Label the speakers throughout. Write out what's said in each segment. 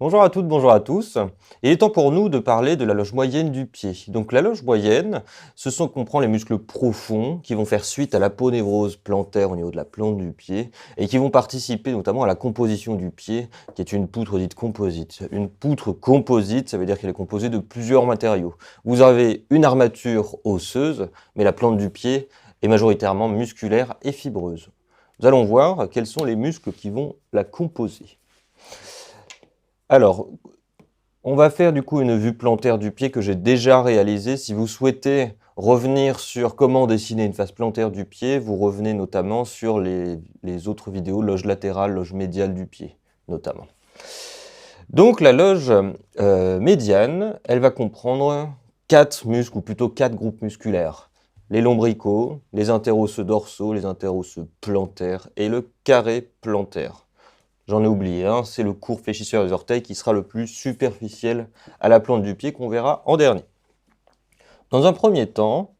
Speaker 1: Bonjour à toutes, bonjour à tous. Il est temps pour nous de parler de la loge moyenne du pied. Donc la loge moyenne, comprend les muscles profonds qui vont faire suite à l'aponévrose plantaire au niveau de la plante du pied et qui vont participer notamment à la composition du pied, qui est une poutre dite composite. Une poutre composite, ça veut dire qu'elle est composée de plusieurs matériaux. Vous avez une armature osseuse, mais la plante du pied est majoritairement musculaire et fibreuse. Nous allons voir quels sont les muscles qui vont la composer. Alors, on va faire du coup une vue plantaire du pied que j'ai déjà réalisée. Si vous souhaitez revenir sur comment dessiner une face plantaire du pied, vous revenez notamment sur les autres vidéos, loge latérale, loge médiale du pied, notamment. Donc la loge médiane, elle va comprendre 4 muscles, ou plutôt 4 groupes musculaires. Les lombricaux, les interosseux dorsaux, les interosseux plantaires et le carré plantaire. J'en ai oublié un, c'est le court fléchisseur des orteils qui sera le plus superficiel à la plante du pied qu'on verra en dernier. Dans un premier temps,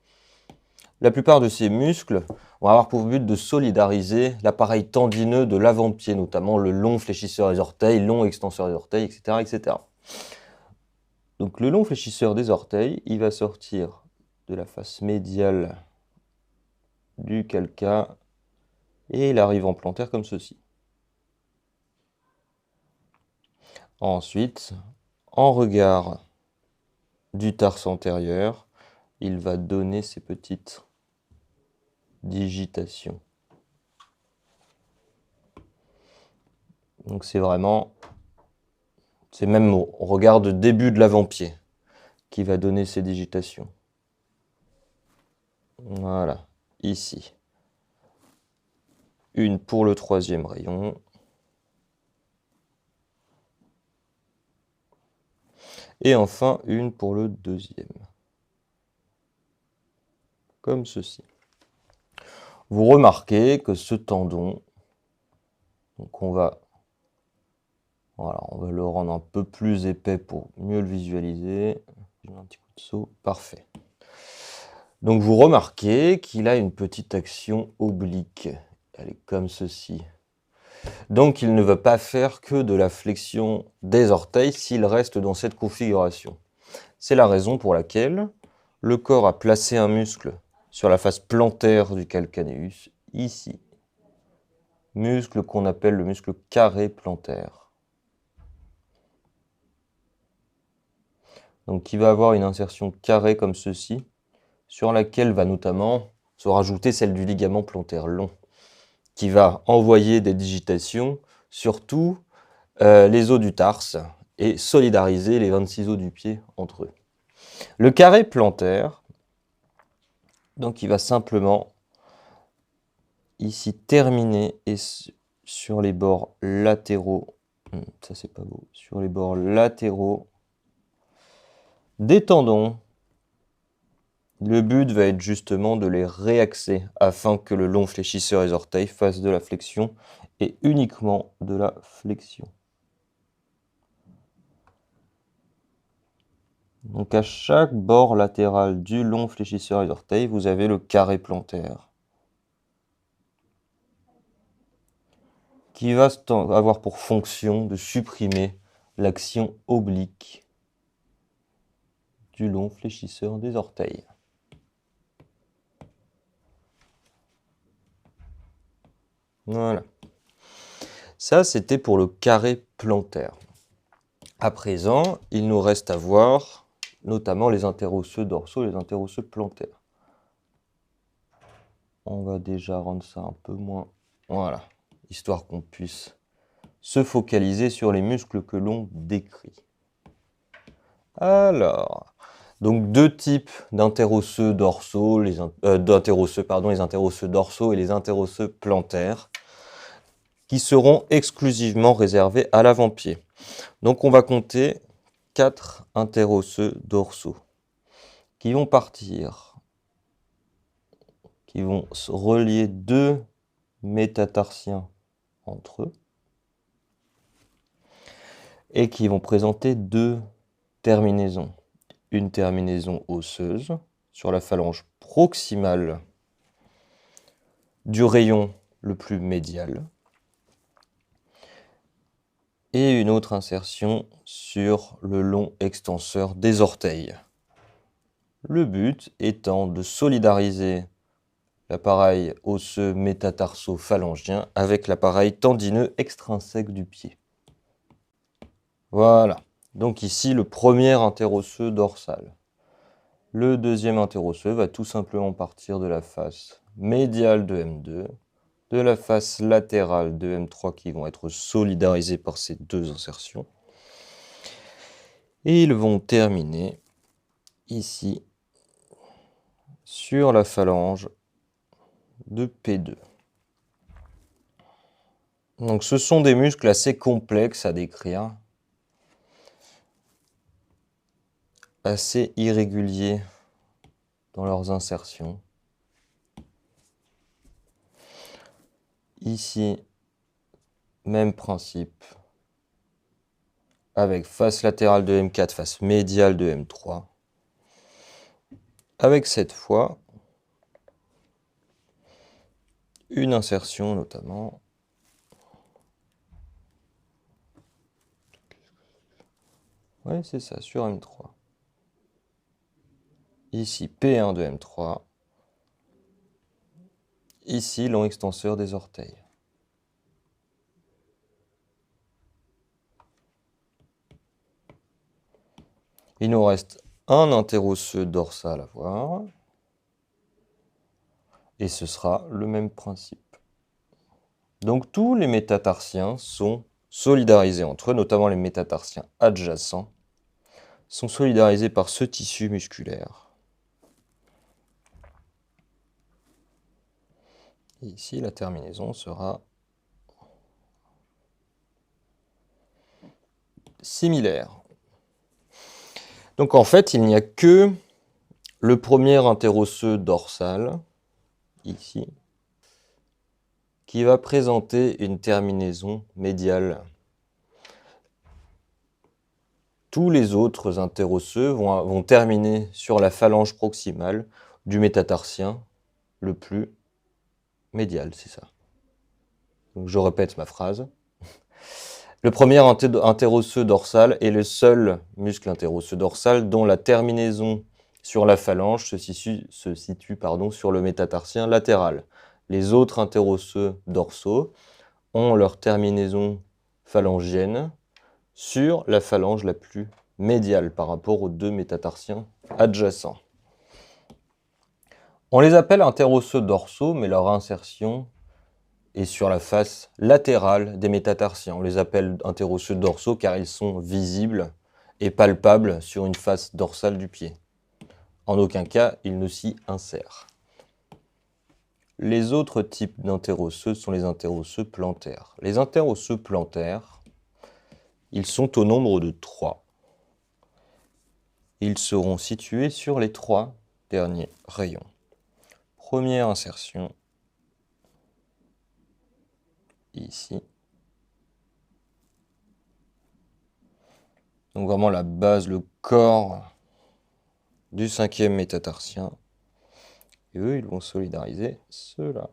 Speaker 1: la plupart de ces muscles vont avoir pour but de solidariser l'appareil tendineux de l'avant-pied, notamment le long fléchisseur des orteils, long extenseur des orteils, etc., etc. Donc le long fléchisseur des orteils, il va sortir de la face médiale du calca et il arrive en plantaire comme ceci. Ensuite, en regard du tarse antérieur, il va donner ces petites digitations. Donc c'est même au regard de début de l'avant-pied qui va donner ces digitations. Voilà, ici. Une pour le troisième rayon. Et enfin, une pour le deuxième. Comme ceci. Vous remarquez que ce tendon, donc on va le rendre un peu plus épais pour mieux le visualiser. J'ai un petit coup de seau, parfait. Donc vous remarquez qu'il a une petite action oblique. Elle est comme ceci. Donc il ne va pas faire que de la flexion des orteils s'il reste dans cette configuration. C'est la raison pour laquelle le corps a placé un muscle sur la face plantaire du calcanéus, ici. Muscle qu'on appelle le muscle carré plantaire. Donc qui va avoir une insertion carrée comme ceci, sur laquelle va notamment se rajouter celle du ligament plantaire long, qui va envoyer des digitations sur tous les os du tarse et solidariser les 26 os du pied entre eux. Le carré plantaire, donc il va simplement ici terminer et sur les bords latéraux, ça c'est pas beau, sur les bords latéraux des tendons. Le but va être justement de les réaxer afin que le long fléchisseur des orteils fasse de la flexion et uniquement de la flexion. Donc à chaque bord latéral du long fléchisseur des orteils, vous avez le carré plantaire qui va avoir pour fonction de supprimer l'action oblique du long fléchisseur des orteils. Voilà. Ça, c'était pour le carré plantaire. À présent, il nous reste à voir notamment les interosseux dorsaux et les interosseux plantaires. On va déjà rendre ça un peu moins... Voilà, histoire qu'on puisse se focaliser sur les muscles que l'on décrit. Alors, donc deux types d'interosseux dorsaux, les interosseux dorsaux et les interosseux plantaires, qui seront exclusivement réservés à l'avant-pied. Donc on va compter 4 interosseux dorsaux qui vont partir, qui vont relier 2 métatarsiens entre eux et qui vont présenter 2 terminaisons. Une terminaison osseuse sur la phalange proximale du rayon le plus médial et une autre insertion sur le long extenseur des orteils. Le but étant de solidariser l'appareil osseux métatarso-phalangien avec l'appareil tendineux extrinsèque du pied. Voilà. Donc ici, le premier interosseux dorsal. Le deuxième interosseux va tout simplement partir de la face médiale de M2, de la face latérale de M3 qui vont être solidarisés par ces deux insertions. Et ils vont terminer ici sur la phalange de P2. Donc ce sont des muscles assez complexes à décrire, assez irréguliers dans leurs insertions. Ici, même principe, avec face latérale de M4, face médiale de M3, avec cette fois une insertion notamment ouais, c'est ça, sur M3. Ici, P1 de M3. Ici, long extenseur des orteils. Il nous reste un interosseux dorsal à voir. Et ce sera le même principe. Donc tous les métatarsiens sont solidarisés entre eux, notamment les métatarsiens adjacents, sont solidarisés par ce tissu musculaire. Et ici, la terminaison sera similaire. Donc en fait, il n'y a que le premier interosseux dorsal, ici, qui va présenter une terminaison médiale. Tous les autres interosseux vont terminer sur la phalange proximale du métatarsien le plus médial, c'est ça. Donc je répète ma phrase. Le premier interosseux dorsal est le seul muscle interosseux dorsal dont la terminaison sur la phalange se situe sur le métatarsien latéral. Les autres interosseux dorsaux ont leur terminaison phalangienne sur la phalange la plus médiale par rapport aux deux métatarsiens adjacents. On les appelle interosseux dorsaux, mais leur insertion est sur la face latérale des métatarsiens. On les appelle interosseux dorsaux car ils sont visibles et palpables sur une face dorsale du pied. En aucun cas, ils ne s'y insèrent. Les autres types d'interosseux sont les interosseux plantaires. Les interosseux plantaires, ils sont au nombre de 3. Ils seront situés sur les 3 derniers rayons. Première insertion, ici. Donc vraiment la base, le corps du 5e métatarsien. Et eux, ils vont solidariser ceux-là.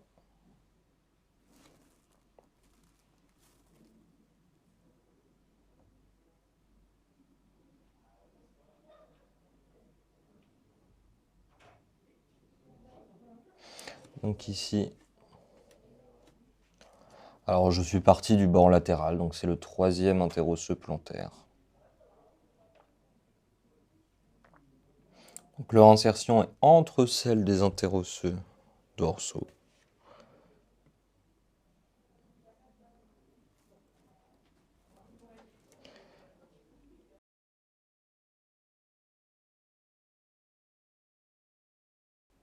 Speaker 1: Donc ici, alors je suis parti du bord latéral, donc c'est le 3e interosseux plantaire. Donc leur insertion est entre celle des interosseux dorsaux.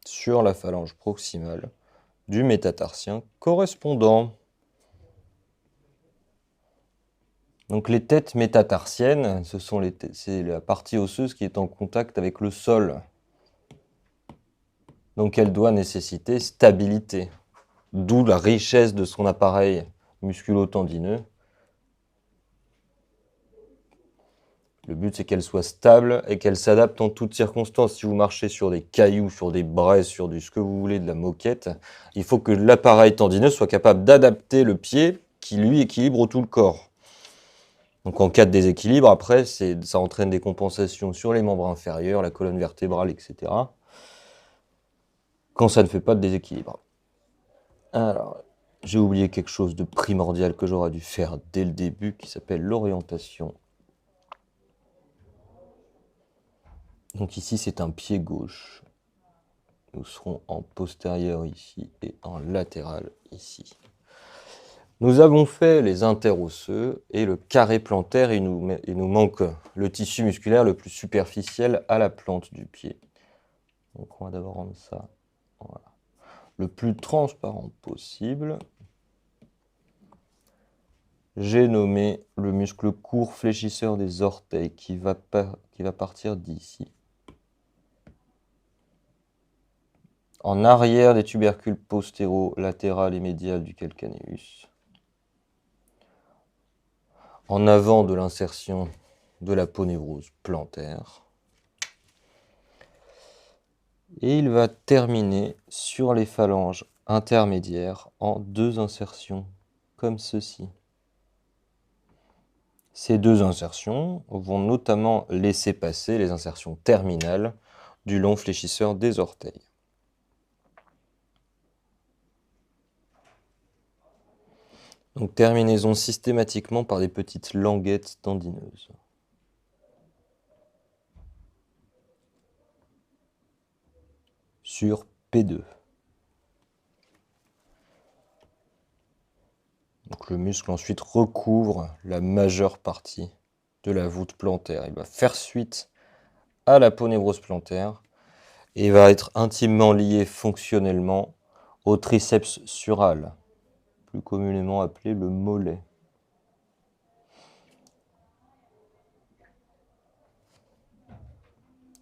Speaker 1: Sur la phalange proximale du métatarsien correspondant. Donc les têtes métatarsiennes, c'est la partie osseuse qui est en contact avec le sol. Donc elle doit nécessiter stabilité, d'où la richesse de son appareil musculo-tendineux. Le but, c'est qu'elle soit stable et qu'elle s'adapte en toutes circonstances. Si vous marchez sur des cailloux, sur des braises, sur ce que vous voulez, de la moquette, il faut que l'appareil tendineux soit capable d'adapter le pied qui, lui, équilibre tout le corps. Donc en cas de déséquilibre, après, ça entraîne des compensations sur les membres inférieurs, la colonne vertébrale, etc. Quand ça ne fait pas de déséquilibre. Alors, j'ai oublié quelque chose de primordial que j'aurais dû faire dès le début, qui s'appelle l'orientation. Donc ici, c'est un pied gauche. Nous serons en postérieur ici et en latéral ici. Nous avons fait les interosseux et le carré plantaire. Il nous manque le tissu musculaire le plus superficiel à la plante du pied. Donc on va d'abord rendre ça voilà, le plus transparent possible. J'ai nommé le muscle court fléchisseur des orteils qui va partir d'ici. En arrière des tubercules postéro, latéral et médial du calcaneus. En avant de l'insertion de la ponévrose plantaire. Et il va terminer sur les phalanges intermédiaires en 2 insertions, comme ceci. Ces 2 insertions vont notamment laisser passer les insertions terminales du long fléchisseur des orteils. Donc terminaison systématiquement par des petites languettes tendineuses. Sur P2. Donc le muscle ensuite recouvre la majeure partie de la voûte plantaire. Il va faire suite à la ponévrose plantaire et va être intimement lié fonctionnellement au triceps sural, plus communément appelé le mollet.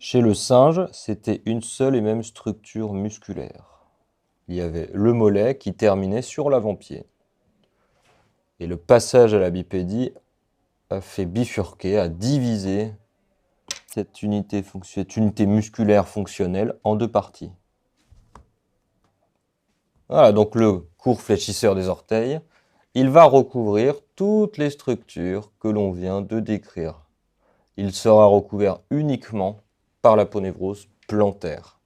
Speaker 1: Chez le singe, c'était une seule et même structure musculaire. Il y avait le mollet qui terminait sur l'avant-pied. Et le passage à la bipédie a fait bifurquer, a divisé cette unité musculaire fonctionnelle en 2 parties. Voilà, donc le court fléchisseur des orteils, il va recouvrir toutes les structures que l'on vient de décrire. Il sera recouvert uniquement par la ponévrose plantaire.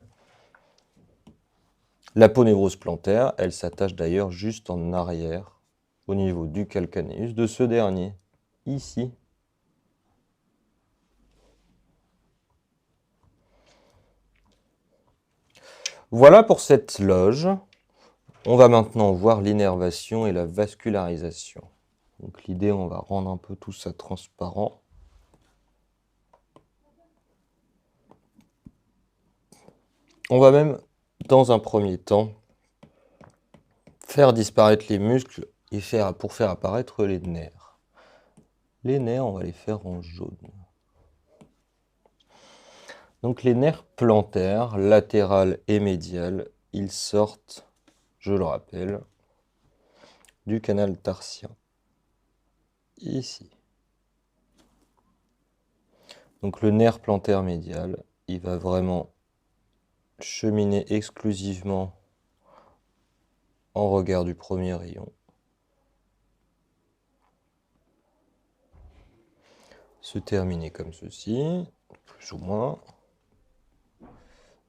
Speaker 1: La ponévrose plantaire, elle s'attache d'ailleurs juste en arrière, au niveau du calcaneus de ce dernier, ici. Voilà pour cette loge. On va maintenant voir l'innervation et la vascularisation. Donc l'idée, on va rendre un peu tout ça transparent. On va même, dans un premier temps, faire disparaître les muscles et pour faire apparaître les nerfs. Les nerfs, on va les faire en jaune. Donc les nerfs plantaires, latéral et médial, ils sortent, je le rappelle, du canal tarsien. Ici. Donc le nerf plantaire médial, il va vraiment cheminer exclusivement en regard du premier rayon. Se terminer comme ceci, plus ou moins.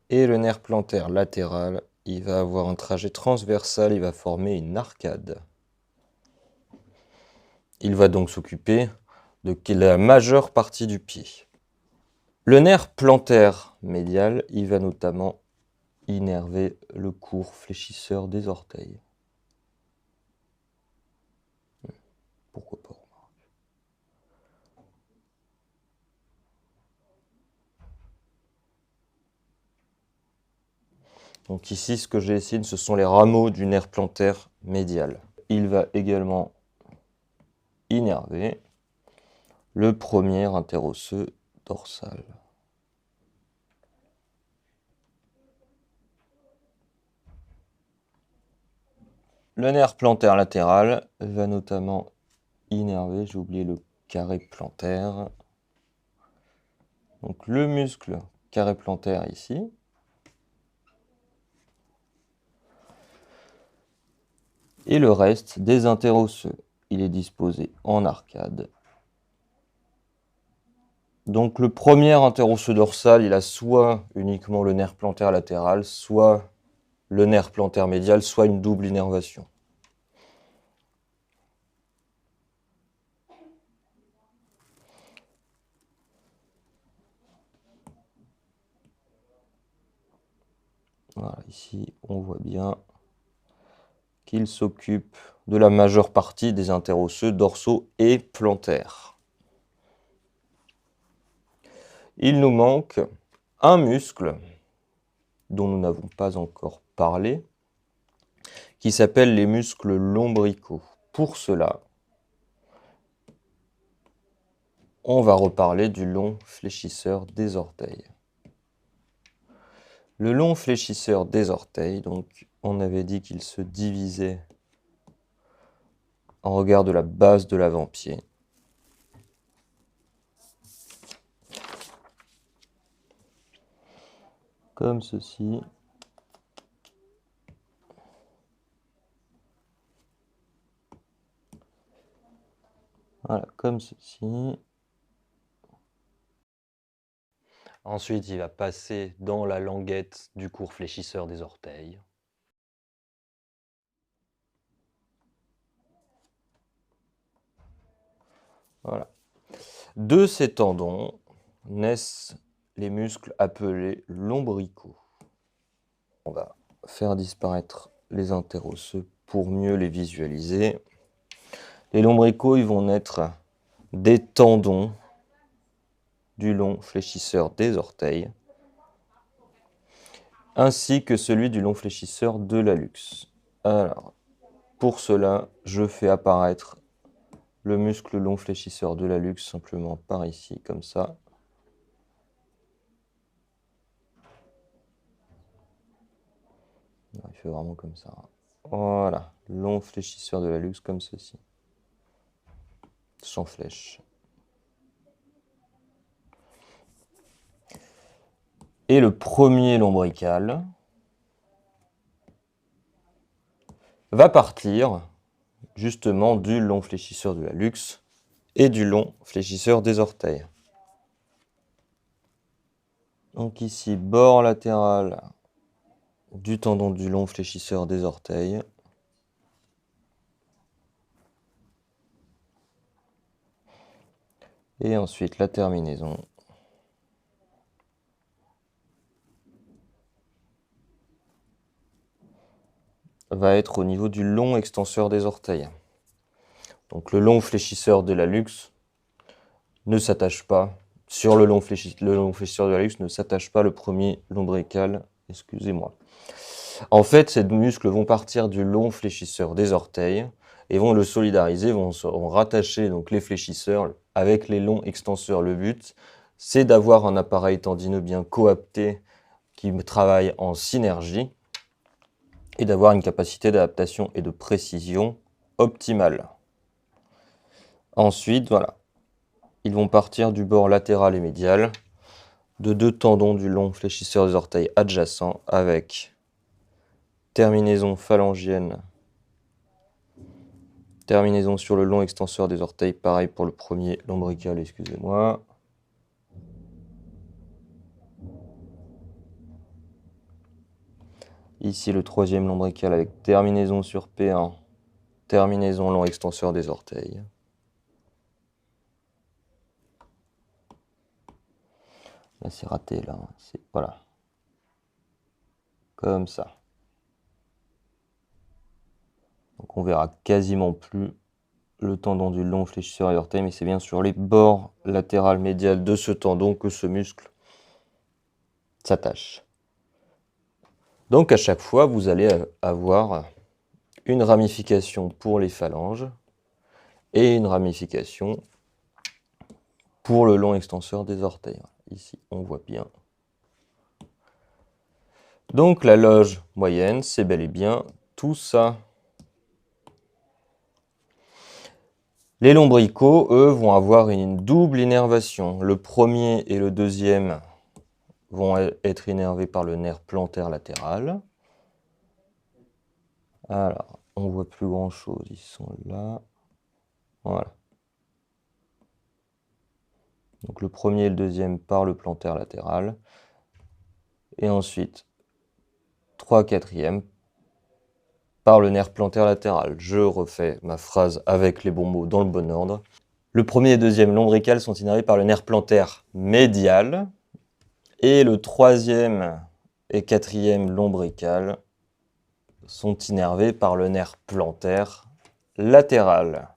Speaker 1: Et le nerf plantaire latéral, il va avoir un trajet transversal, il va former une arcade. Il va donc s'occuper de la majeure partie du pied. Le nerf plantaire médial, il va notamment innerver le court fléchisseur des orteils. Pourquoi pas? Donc ici, ce que je dessine, ce sont les rameaux du nerf plantaire médial. Il va également innerver le premier interosseux dorsal. Le nerf plantaire latéral va notamment innerver, j'ai oublié le carré plantaire. Donc le muscle carré plantaire ici. Et le reste des interosseux, il est disposé en arcade Donc le premier interosseux dorsal, il a soit uniquement le nerf plantaire latéral, soit le nerf plantaire médial, soit une double innervation. Voilà, ici on voit bien qu'il s'occupe de la majeure partie des interosseux dorsaux et plantaires. Il nous manque un muscle dont nous n'avons pas encore parlé, qui s'appelle les muscles lombricaux. Pour cela, on va reparler du long fléchisseur des orteils. Le long fléchisseur des orteils, donc on avait dit qu'il se divisait en regard de la base de l'avant-pied. Comme ceci. Voilà, comme ceci. Ensuite, il va passer dans la languette du court fléchisseur des orteils. Voilà. De ces tendons naissent les muscles appelés lombricaux. On va faire disparaître les interosseux pour mieux les visualiser. Les lombricaux, ils vont naître des tendons du long fléchisseur des orteils, ainsi que celui du long fléchisseur de l'hallux. Alors, pour cela, je fais apparaître le muscle long fléchisseur de l'hallux simplement par ici, comme ça. Il fait vraiment comme ça. Voilà, long fléchisseur de l'hallux comme ceci, sans flèche. Et le premier lombrical va partir justement du long fléchisseur de l'hallux et du long fléchisseur des orteils. Donc ici, bord latéral du tendon du long fléchisseur des orteils. Et ensuite la terminaison va être au niveau du long extenseur des orteils. Donc le long fléchisseur de l'hallux ne s'attache pas, sur le long fléchisseur de l'hallux ne s'attache pas le premier lombrical, excusez-moi. En fait, ces muscles vont partir du long fléchisseur des orteils et vont le solidariser, vont rattacher donc les fléchisseurs avec les longs extenseurs. Le but, c'est d'avoir un appareil tendineux bien coapté qui travaille en synergie et d'avoir une capacité d'adaptation et de précision optimale. Ensuite, voilà, ils vont partir du bord latéral et médial de deux tendons du long fléchisseur des orteils adjacents avec terminaison phalangienne, terminaison sur le long extenseur des orteils, pareil pour le premier lombrical, excusez-moi. Ici le troisième lombrical avec terminaison sur P1, terminaison long extenseur des orteils. Là c'est raté, là, voilà. Comme ça. Donc on verra quasiment plus le tendon du long fléchisseur des orteils, mais c'est bien sur les bords latéral médial de ce tendon que ce muscle s'attache. Donc à chaque fois, vous allez avoir une ramification pour les phalanges et une ramification pour le long extenseur des orteils. Ici, on voit bien. Donc la loge moyenne, c'est bel et bien tout ça. Les lombricaux, eux, vont avoir une double innervation. Le premier et le deuxième vont être innervés par le nerf plantaire latéral. Alors, on voit plus grand chose, ils sont là. Voilà. Donc le premier et le deuxième par le plantaire latéral. Et ensuite, 3 quatrièmes par le nerf plantaire latéral. Je refais ma phrase avec les bons mots dans le bon ordre. Le premier et deuxième lombrical sont innervés par le nerf plantaire médial. Et le troisième et quatrième lombrical sont innervés par le nerf plantaire latéral.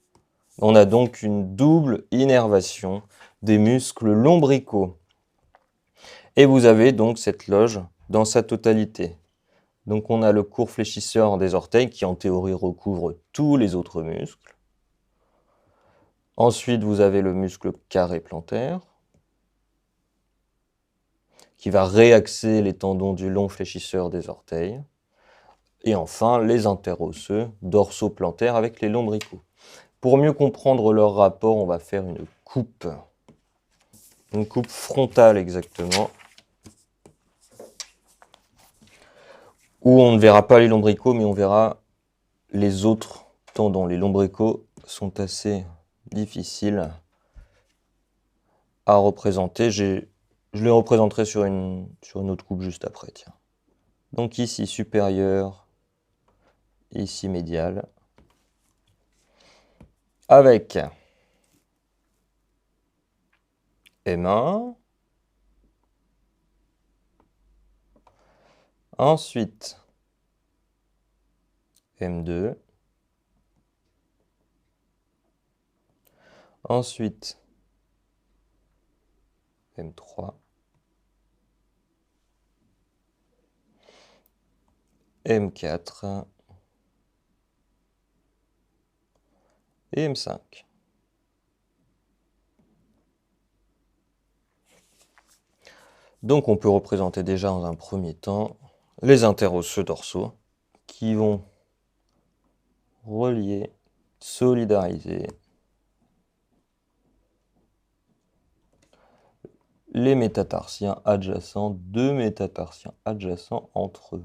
Speaker 1: On a donc une double innervation des muscles lombricaux. Et vous avez donc cette loge dans sa totalité. Donc on a le court fléchisseur des orteils qui en théorie recouvre tous les autres muscles. Ensuite vous avez le muscle carré plantaire qui va réaxer les tendons du long fléchisseur des orteils. Et enfin les interosseux dorsoplantaires avec les lombricaux. Pour mieux comprendre leur rapport, on va faire une coupe frontale exactement, où on ne verra pas les lombricaux, mais on verra les autres tendons. Les lombricaux sont assez difficiles à représenter. Je les représenterai sur une autre coupe juste après. Tiens. Donc ici supérieur, ici médial, avec M1, ensuite M2, ensuite M3, M4 et M5. Donc on peut représenter déjà dans un premier temps les interosseux dorsaux qui vont relier, solidariser les métatarsiens adjacents, deux métatarsiens adjacents entre eux.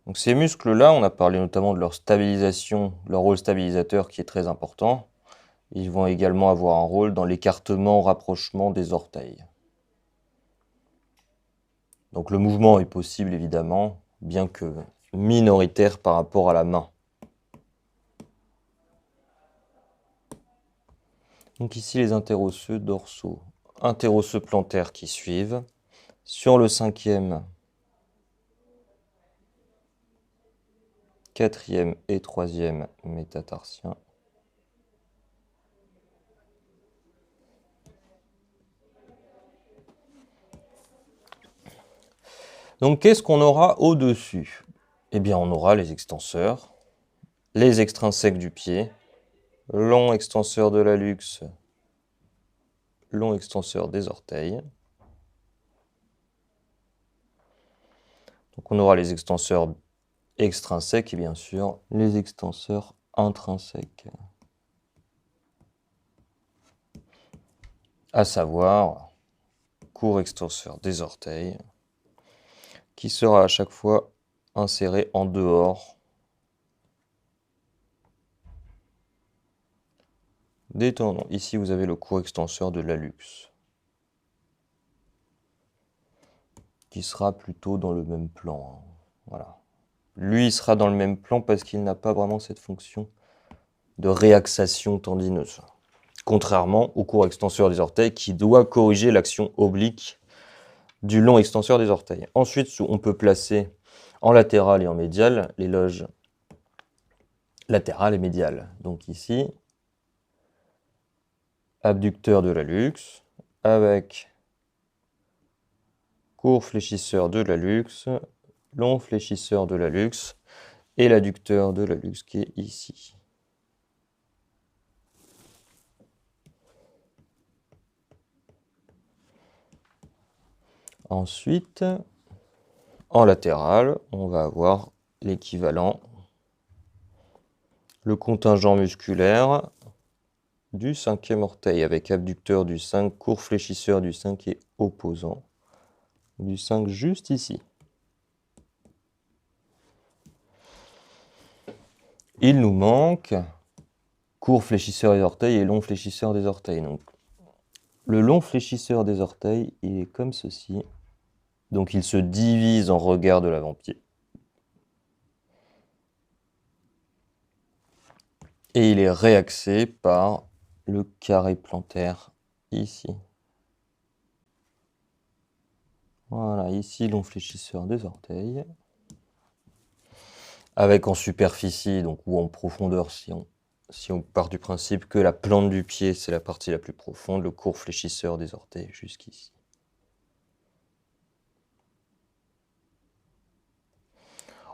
Speaker 1: Donc ces muscles-là, on a parlé notamment de leur stabilisation, leur rôle stabilisateur qui est très important. Ils vont également avoir un rôle dans l'écartement, rapprochement des orteils. Donc le mouvement est possible évidemment, bien que minoritaire par rapport à la main. Donc ici les interosseux dorsaux, interosseux plantaires qui suivent. Sur le cinquième, quatrième et troisième métatarsien. Donc qu'est-ce qu'on aura au-dessus? Eh bien on aura les extenseurs, les extrinsèques du pied, long extenseur de l'hallux, long extenseur des orteils. Donc on aura les extenseurs extrinsèques et bien sûr les extenseurs intrinsèques. À savoir, court extenseur des orteils, qui sera à chaque fois inséré en dehors des tendons. Ici, vous avez le court extenseur de l'hallux, qui sera plutôt dans le même plan. Voilà. Lui, il sera dans le même plan parce qu'il n'a pas vraiment cette fonction de réaxation tendineuse. Contrairement au court extenseur des orteils qui doit corriger l'action oblique du long extenseur des orteils. Ensuite, on peut placer en latéral et en médial les loges latérales et médiales. Donc ici, abducteur de l'hallux avec court fléchisseur de l'hallux, long fléchisseur de l'hallux et l'adducteur de l'hallux qui est ici. Ensuite, en latéral, on va avoir l'équivalent, le contingent musculaire du cinquième orteil avec abducteur du 5, court fléchisseur du 5 et opposant du 5 juste ici. Il nous manque court fléchisseur des orteils et long fléchisseur des orteils. Donc, le long fléchisseur des orteils, il est comme ceci. Donc, il se divise en regard de l'avant-pied. Et il est réaxé par le carré plantaire ici. Voilà, ici, long fléchisseur des orteils. Avec en superficie, donc, ou en profondeur, si on part du principe que la plante du pied, c'est la partie la plus profonde, le court fléchisseur des orteils jusqu'ici.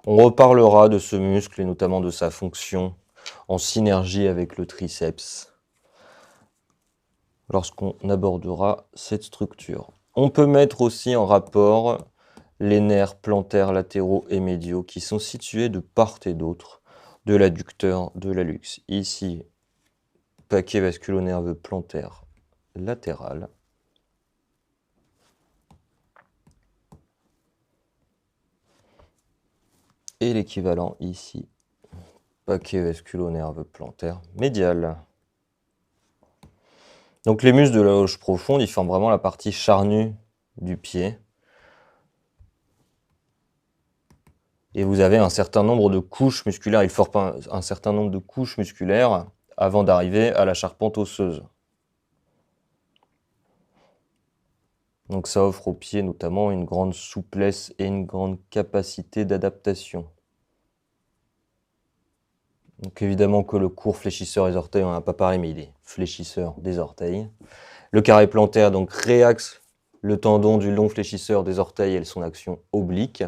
Speaker 1: On reparlera de ce muscle et notamment de sa fonction en synergie avec le triceps lorsqu'on abordera cette structure. On peut mettre aussi en rapport les nerfs plantaires latéraux et médiaux qui sont situés de part et d'autre de l'adducteur de l'hallux. Ici, paquet vasculo-nerveux plantaire latéral. Et l'équivalent ici, paquet vasculo-nerveux plantaire médial. Donc les muscles de la loge profonde, ils forment vraiment la partie charnue du pied. Et vous avez un certain nombre de couches musculaires, ils forment un certain nombre de couches musculaires avant d'arriver à la charpente osseuse. Donc ça offre au pied notamment une grande souplesse et une grande capacité d'adaptation. Donc évidemment que le court fléchisseur des orteils, on n'a pas parlé, mais il est fléchisseur des orteils. Le carré plantaire donc réaxe le tendon du long fléchisseur des orteils et son action oblique.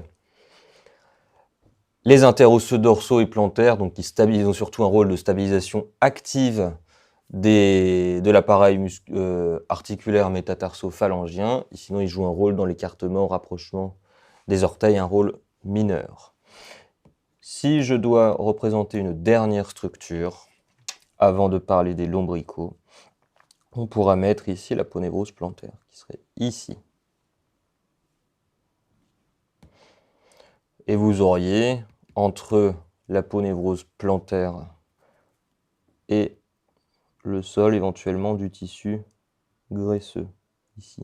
Speaker 1: Les interosseux dorsaux et plantaires, donc ils ont surtout un rôle de stabilisation active de l'appareil articulaire métatarso-phalangien. Sinon, ils jouent un rôle dans l'écartement, rapprochement des orteils, un rôle mineur. Si je dois représenter une dernière structure, avant de parler des lombricaux, on pourra mettre ici l'aponévrose plantaire, qui serait ici. Et vous auriez, entre l'aponévrose plantaire et le sol, éventuellement du tissu graisseux, ici,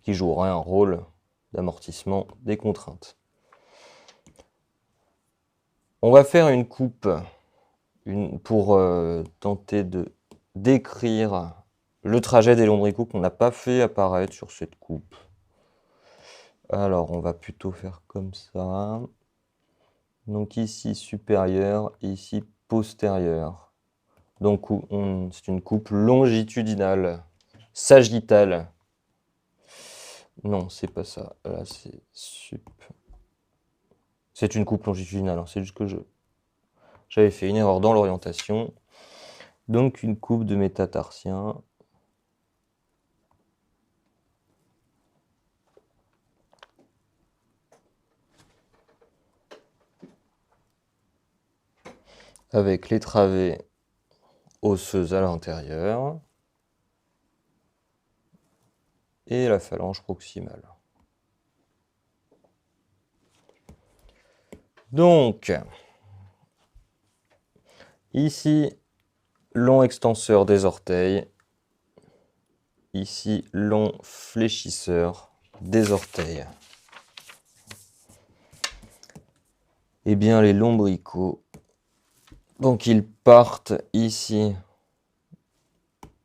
Speaker 1: qui jouerait un rôle d'amortissement des contraintes. On va faire une coupe pour tenter de décrire le trajet des lombricaux qu'on n'a pas fait apparaître sur cette coupe. Alors, on va plutôt faire comme ça. Donc ici, supérieur, ici, postérieur. Donc, c'est une coupe longitudinale, sagittale. Non, c'est pas ça. Là, c'est sup. C'est une coupe longitudinale. Hein. C'est juste que j'avais fait une erreur dans l'orientation. Donc, une coupe de métatarsien. Avec les travées osseuses à l'intérieur. Et la phalange proximale. Donc, ici, long extenseur des orteils. Ici, long fléchisseur des orteils. Eh bien, les lombricaux, donc ils partent ici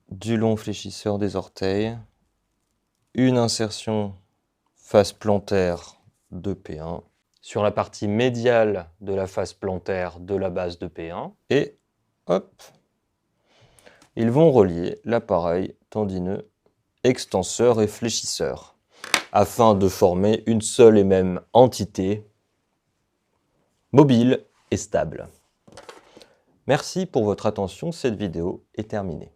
Speaker 1: du long fléchisseur des orteils. Une insertion face plantaire de P1 sur la partie médiale de la face plantaire de la base de P1 et hop, ils vont relier l'appareil tendineux extenseur et fléchisseur afin de former une seule et même entité mobile et stable. Merci pour votre attention, cette vidéo est terminée.